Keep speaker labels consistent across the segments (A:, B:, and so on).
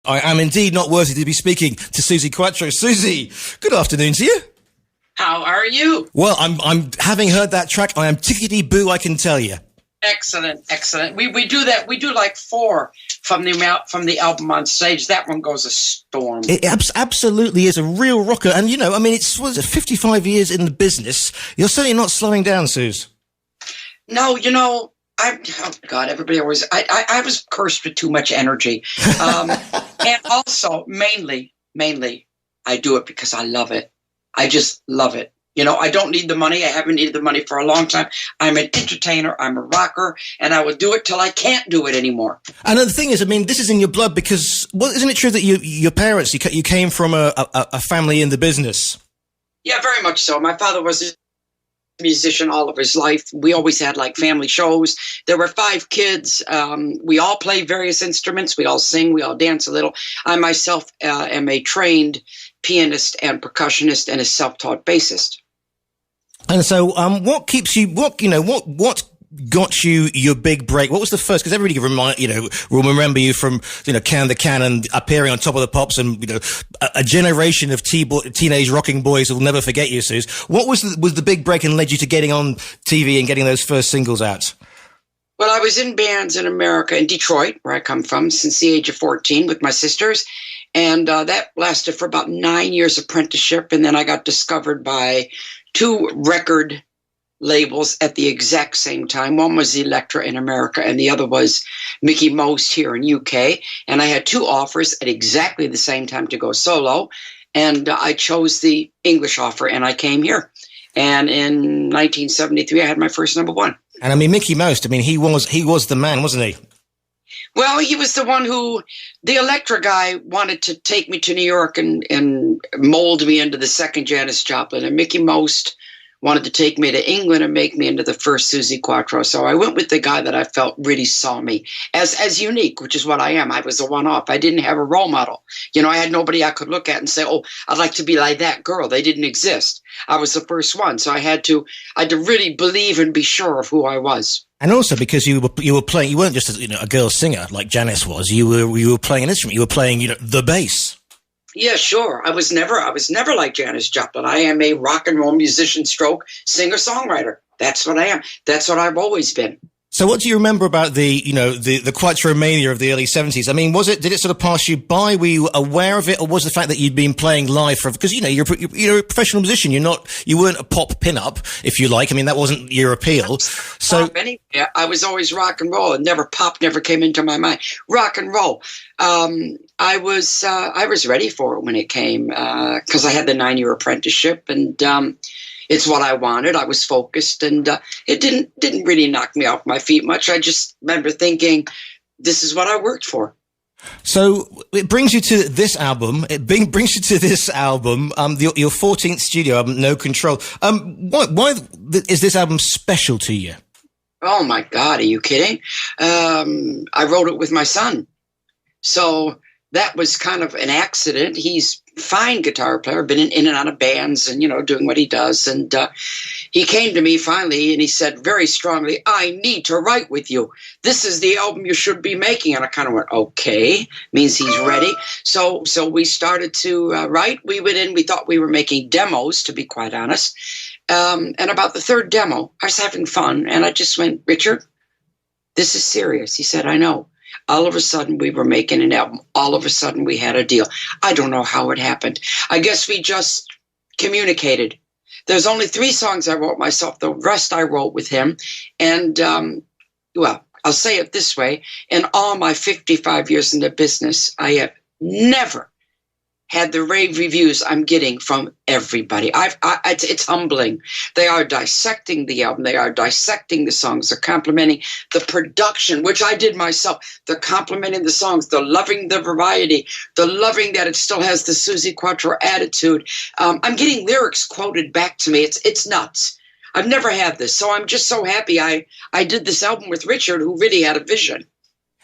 A: I am indeed not worthy to be speaking to Suzi Quatro. Suzi, good afternoon to you.
B: How are you?
A: Well, I'm having heard that track, I am tickety-boo, I can tell you.
B: Excellent, excellent. We do that. We do like 4 from the album on stage. That one goes a storm.
A: It absolutely is a real rocker. And, you know, I mean, it's 55 years in the business. You're certainly not slowing down, Suze.
B: No, you know, oh God, everybody always, I was cursed with too much energy. And also, mainly, I do it because I love it. I just love it. You know, I don't need the money. I haven't needed the money for a long time. I'm an entertainer. I'm a rocker, and I will do it till I can't do it anymore.
A: And the thing is, I mean, this is in your blood because, well, isn't it true that your parents, you came from a family in the business?
B: Yeah, very much so. My father was a musician all of his life. We always had like family shows. There were 5 kids. We all play various instruments. We all sing. We all dance a little. I myself am a trained pianist and percussionist and a self-taught bassist.
A: And so, what got you your big break? What was the first? Because everybody will remember you from, Can the Can and appearing on Top of the Pops, and, a generation of teenage rocking boys will never forget you, Suze. What was the big break and led you to getting on TV and getting those first singles out?
B: Well, I was in bands in America, in Detroit, where I come from, since the age of 14 with my sisters. And that lasted for about 9 years apprenticeship. And then I got discovered by 2 record labels at the exact same time. One was Elektra in America, and the other was Mickey Most here in UK. And I had 2 offers at exactly the same time to go solo. And I chose the English offer, and I came here. And in 1973, I had my first #1.
A: And I mean, Mickey Most, he was the man, wasn't he?
B: Well, he was the one who, the Elektra guy, wanted to take me to New York and mold me into the second Janis Joplin. And Mickey Most wanted to take me to England and make me into the first Suzi Quatro. So I went with the guy that I felt really saw me as unique, which is what I am. I was a one-off. I didn't have a role model. I had nobody I could look at and say, oh, I'd like to be like that girl. They didn't exist. I was the first one. So I had to really believe and be sure of who I was.
A: And also because you were playing, you weren't just a girl singer like Janis was. You were playing an instrument. You were playing the bass. Yeah,
B: sure. I was never like Janis Joplin. I am a rock and roll musician stroke singer-songwriter. That's what I am. That's what I've always been.
A: So what do you remember about the Quatro mania of the early 70s? I mean, did it sort of pass you by? Were you aware of it? Or was the fact that you'd been playing live because, you're a professional musician. You weren't a pop pin-up, if you like. I mean, that wasn't your appeal. So
B: I was always rock and roll, and pop never came into my mind. Rock and roll. I was ready for it when it came, because I had the 9-year apprenticeship, and, it's what I wanted. I was focused, and it didn't really knock me off my feet much. I just remember thinking, this is what I worked for.
A: So it brings you to this album. Your 14th studio album, No Control. Why is this album special to you?
B: Oh my God, are you kidding? I wrote it with my son. So that was kind of an accident. He's a fine guitar player, been in and out of bands and, doing what he does. And he came to me finally and he said very strongly, I need to write with you. This is the album you should be making. And I kind of went, okay, means he's ready. So we started to write. We went in, we thought we were making demos, to be quite honest. And about the 3rd demo, I was having fun. And I just went, Richard, this is serious. He said, I know. All of a sudden, we were making an album. All of a sudden, we had a deal. I don't know how it happened. I guess we just communicated. There's only 3 songs I wrote myself. The rest I wrote with him. And, well, I'll say it this way. In all my 55 years in the business, I have never had the rave reviews I'm getting from everybody. It's humbling. They are dissecting the album. They are dissecting the songs. They're complimenting the production, which I did myself. They're complimenting the songs. They're loving the variety. They're loving that it still has the Suzi Quatro attitude. I'm getting lyrics quoted back to me. It's nuts. I've never had this. So I'm just so happy I did this album with Richard, who really had a vision.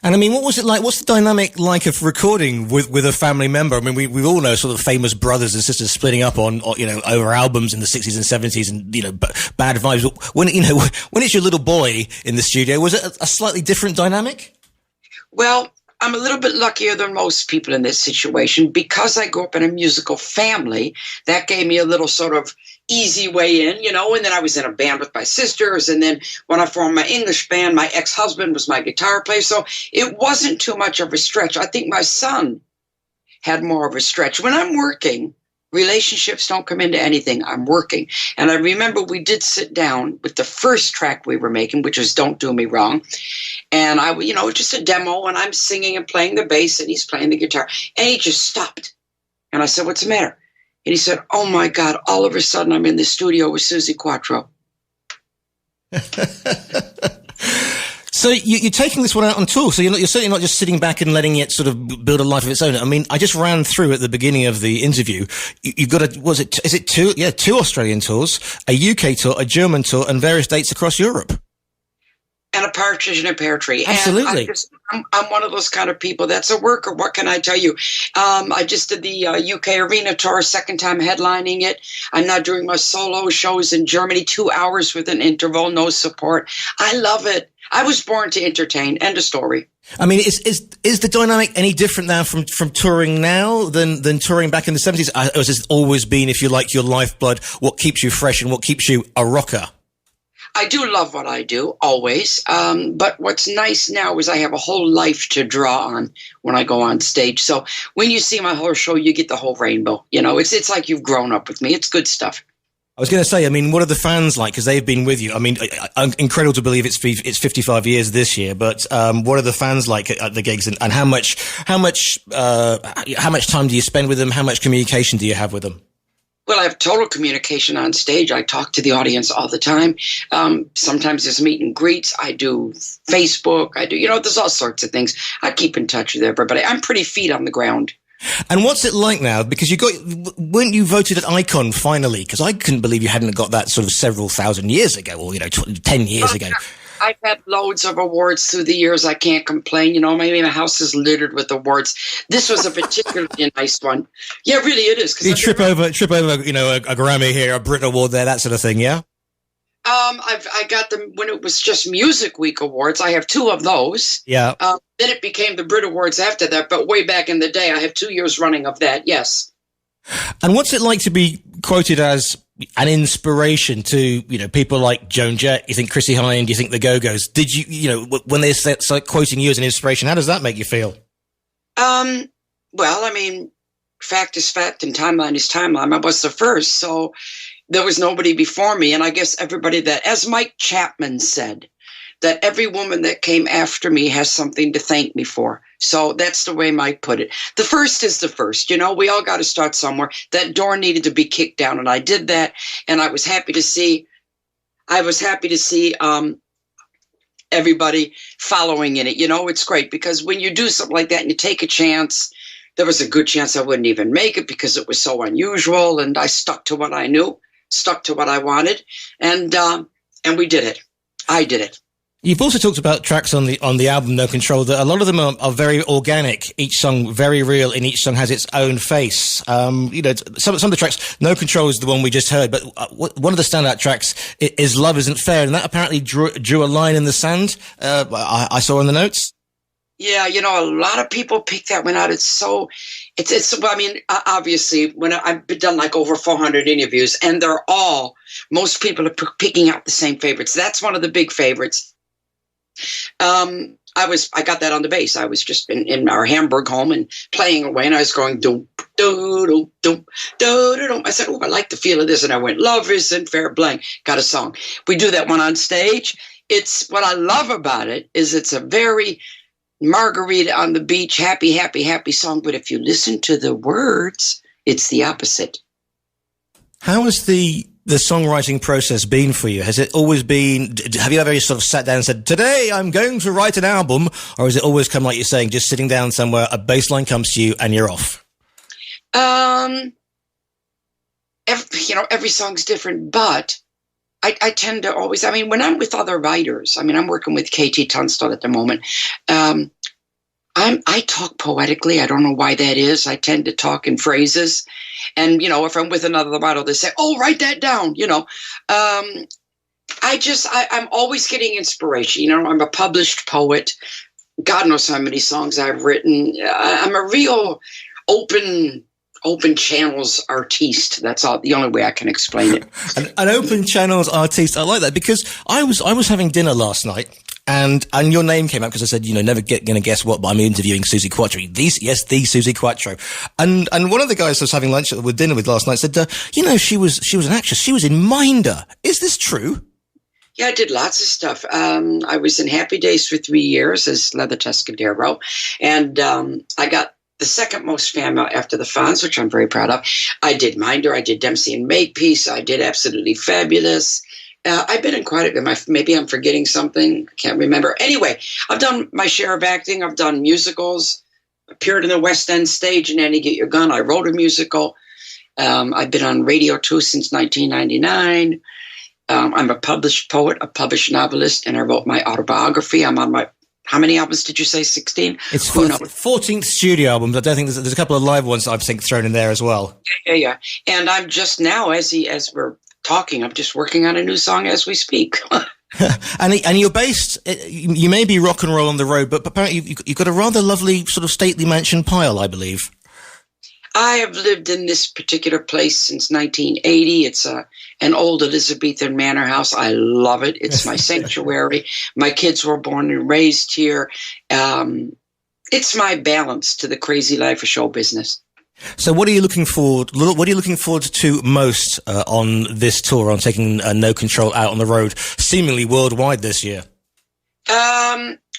A: And I mean, what was it like? What's the dynamic like of recording with a family member? I mean, we all know sort of famous brothers and sisters splitting up on over albums in the 60s and 70s and, bad vibes. When it's your little boy in the studio, was it a slightly different dynamic?
B: Well, I'm a little bit luckier than most people in this situation because I grew up in a musical family. That gave me a little sort of easy way in, and then I was in a band with my sisters. And then when I formed my English band, my ex-husband was my guitar player. So it wasn't too much of a stretch. I think my son had more of a stretch. When I'm working, relationships don't come into anything. I'm working. And I remember we did sit down with the first track we were making, which was Don't Do Me Wrong. And just a demo, and I'm singing and playing the bass, and he's playing the guitar. And he just stopped. And I said, "What's the matter?" And he said, "Oh my God, all of a sudden I'm in the studio with Suzi Quatro."
A: So you're taking this one out on tour. So you're certainly not just sitting back and letting it sort of build a life of its own. I mean, I just ran through at the beginning of the interview. You've got is it two? Yeah, 2 Australian tours, a UK tour, a German tour, and various dates across Europe.
B: And a partridge in a pear tree.
A: Absolutely.
B: And I'm one of those kind of people that's a worker. What can I tell you? I just did the UK Arena Tour, second time headlining it. I'm now doing my solo shows in Germany, 2 hours with an interval, no support. I love it. I was born to entertain. End of story.
A: I mean, is the dynamic any different now from touring now than touring back in the 70s? Or has it always been, if you like, your lifeblood, what keeps you fresh and what keeps you a rocker?
B: I do love what I do, always. But what's nice now is I have a whole life to draw on when I go on stage. So when you see my whole show, you get the whole rainbow. It's like you've grown up with me. It's good stuff.
A: I was going to say, I mean, what are the fans like? Because they've been with you. I mean, incredible to believe it's 55 years this year. But what are the fans like at the gigs, and how much time do you spend with them? How much communication do you have with them?
B: Well, I have total communication on stage. I talk to the audience all the time. Sometimes there's meet and greets. I do Facebook. There's all sorts of things. I keep in touch with everybody. I'm pretty feet on the ground.
A: And what's it like now? Because weren't you voted an icon finally? Because I couldn't believe you hadn't got that sort of several thousand years ago, or 10 years ago.
B: I've had loads of awards through the years. I can't complain. Maybe my house is littered with awards. This was a particularly nice one. Yeah, really, it is.
A: You trip over, a Grammy here, a Brit Award there, that sort of thing. Yeah.
B: I got them when it was just Music Week awards. I have 2 of those.
A: Yeah.
B: Then it became the Brit Awards after that. But way back in the day, I have 2 years running of that. Yes.
A: And what's it like to be quoted as an inspiration to, people like Joan Jett? You think Chrissie Hynde? You think the Go-Go's? Did you, when they start quoting you as an inspiration, how does that make you feel?
B: Well, I mean, fact is fact and timeline is timeline. I was the first, so there was nobody before me. And I guess everybody as Mike Chapman said, that every woman that came after me has something to thank me for. So that's the way Mike put it. The first is the first. We all got to start somewhere. That door needed to be kicked down, and I did that. And I was happy to see everybody following in it. It's great because when you do something like that and you take a chance, there was a good chance I wouldn't even make it because it was so unusual. And I stuck to what I knew, stuck to what I wanted, and we did it. I did it.
A: You've also talked about tracks on the album No Control, that a lot of them are very organic, each song very real, and each song has its own face. Some of the tracks, No Control is the one we just heard, but one of the standout tracks is Love Isn't Fair, and that apparently drew a line in the sand, I saw in the notes.
B: Yeah, a lot of people pick that one out. Obviously, when I've done like over 400 interviews, and most people are picking out the same favorites. That's one of the big favorites. I got that on the bass. I was just in our Hamburg home and playing away, and I was going doom, doom, doom, doom, doom, doom. I said, "Oh, I like the feel of this," and I went, "Love Isn't Fair," blank. Got a song. We do that one on stage. It's what I love about it is it's a very Margarita on the beach, happy, happy, happy song. But if you listen to the words, it's the opposite.
A: How has the songwriting process been for you? Has it always been, have you ever sort of sat down and said, today I'm going to write an album? Or has it always come, like you're saying, just sitting down somewhere, a bass line comes to you and you're off?
B: Every song's different, but I tend to always, when I'm with other writers, I'm working with KT Tunstall at the moment. I talk poetically. I don't know why that is. I tend to talk in phrases. And, if I'm with another writer, they say, "Oh, write that down." I'm always getting inspiration. I'm a published poet. God knows how many songs I've written. I'm a real open channels artiste. That's all. The only way I can explain it.
A: An open channels artiste. I like that because I was having dinner last night. And your name came up because I said, never gonna guess what, but I'm interviewing Suzi Quatro. The Suzi Quatro. And one of the guys I was having lunch with dinner with last night said, she was an actress. She was in Minder. Is this true?
B: Yeah, I did lots of stuff. I was in Happy Days for 3 years as Leather Tuscadero. And, I got the second most fan mail after the Fonz, which I'm very proud of. I did Minder. I did Dempsey and Makepeace. I did Absolutely Fabulous. I've been in quite a bit. Maybe I'm forgetting something. I can't remember. Anyway, I've done my share of acting. I've done musicals, appeared in the West End stage in Annie Get Your Gun. I wrote a musical. I've been on radio too since 1999. I'm a published poet, a published novelist, and I wrote my autobiography. I'm on my, how many albums did you say? 16?
A: It's 14th studio albums. I don't think there's a couple of live ones I've thrown in there as well.
B: Yeah. And I'm just now, as we're talking, I'm just working on a new song as we speak.
A: and you're based, you may be rock and roll on the road, but apparently you've got a rather lovely sort of stately mansion pile, I believe.
B: I have lived in this particular place since 1980. It's an old Elizabethan manor house. I love it. It's my sanctuary. My kids were born and raised here. It's my balance to the crazy life of show business.
A: So what are you looking forward to most on this tour, on taking No Control out on the road, seemingly worldwide this year?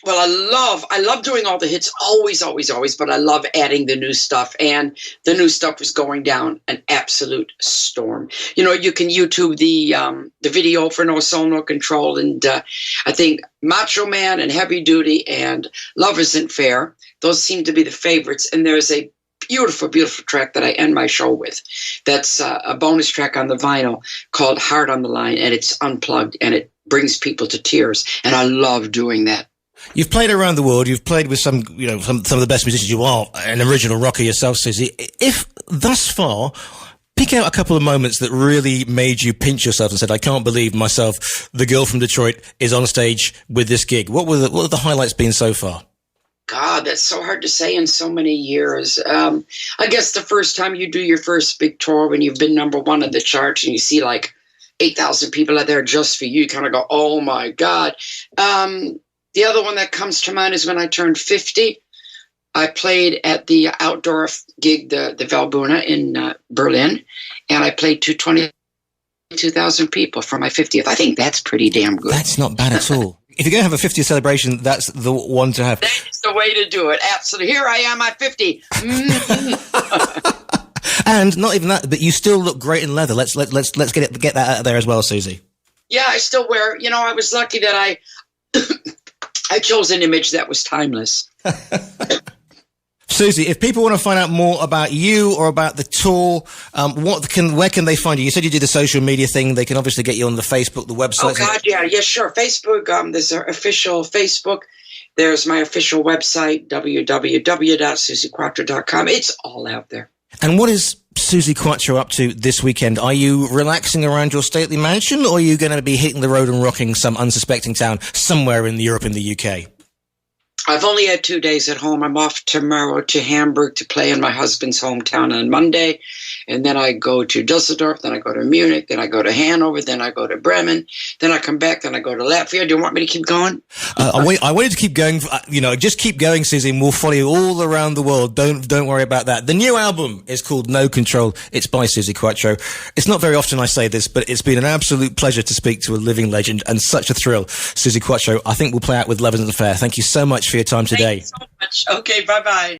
A: Well, I love doing all the hits, always, but I love adding the new stuff, and the new stuff is going down an absolute storm. You can YouTube the video for No Soul, No Control, and I think Macho Man and Heavy Duty and Love Isn't Fair, those seem to be the favorites, and there's a beautiful, beautiful track that I end my show with. That's a bonus track on the vinyl called Heart on the Line, and it's unplugged, and it brings people to tears, and I love doing that. You've played around the world. You've played with some of the best musicians. You are an original rocker yourself, Suzi. If thus far, pick out a couple of moments that really made you pinch yourself and said, I can't believe myself, the girl from Detroit, is on stage with this gig. What have the highlights been so far?
B: God, that's so hard to say in so many years. I guess the first time you do your first big tour when you've been number one in the charts and you see like 8,000 people out there just for you, you kind of go, oh my God. The other one that comes to mind is when I turned 50. I played at the outdoor gig, the Valbuna in Berlin, and I played to 22,000 people for my 50th. I think that's pretty damn good.
A: That's not bad at all. If you're going to have a 50th celebration, that's the one to have.
B: That's the way to do it. Absolutely. Here I am at 50.
A: And not even that, but you still look great in leather. Let's get that out there as well, Suzi.
B: Yeah, I still wear. I was lucky that I chose an image that was timeless.
A: Suzi, if people want to find out more about you or about the tour, where can they find you? You said you do the social media thing. They can obviously get you on the Facebook, the website.
B: Oh, God, yeah, sure. Facebook, there's our official Facebook. There's my official website, www.suziquatro.com. It's all out there.
A: And what is Suzi Quatro up to this weekend? Are you relaxing around your stately mansion, or are you going to be hitting the road and rocking some unsuspecting town somewhere in Europe and the UK?
B: I've only had 2 days at home. I'm off tomorrow to Hamburg to play in my husband's hometown on Monday. And then I go to Dusseldorf, then I go to Munich, then I go to Hanover, then I go to Bremen, then I come back, then I go to Latvia. Do you want me to keep going?
A: I wanted to keep going. Just keep going, Suzi, and we'll follow you all around the world. Don't worry about that. The new album is called No Control. It's by Suzi Quatro. It's not very often I say this, but it's been an absolute pleasure to speak to a living legend and such a thrill. Suzi Quatro, I think we'll play out with Love Isn't Fair. Thank you so much for your time today.
B: Thank you so much. Okay, bye-bye.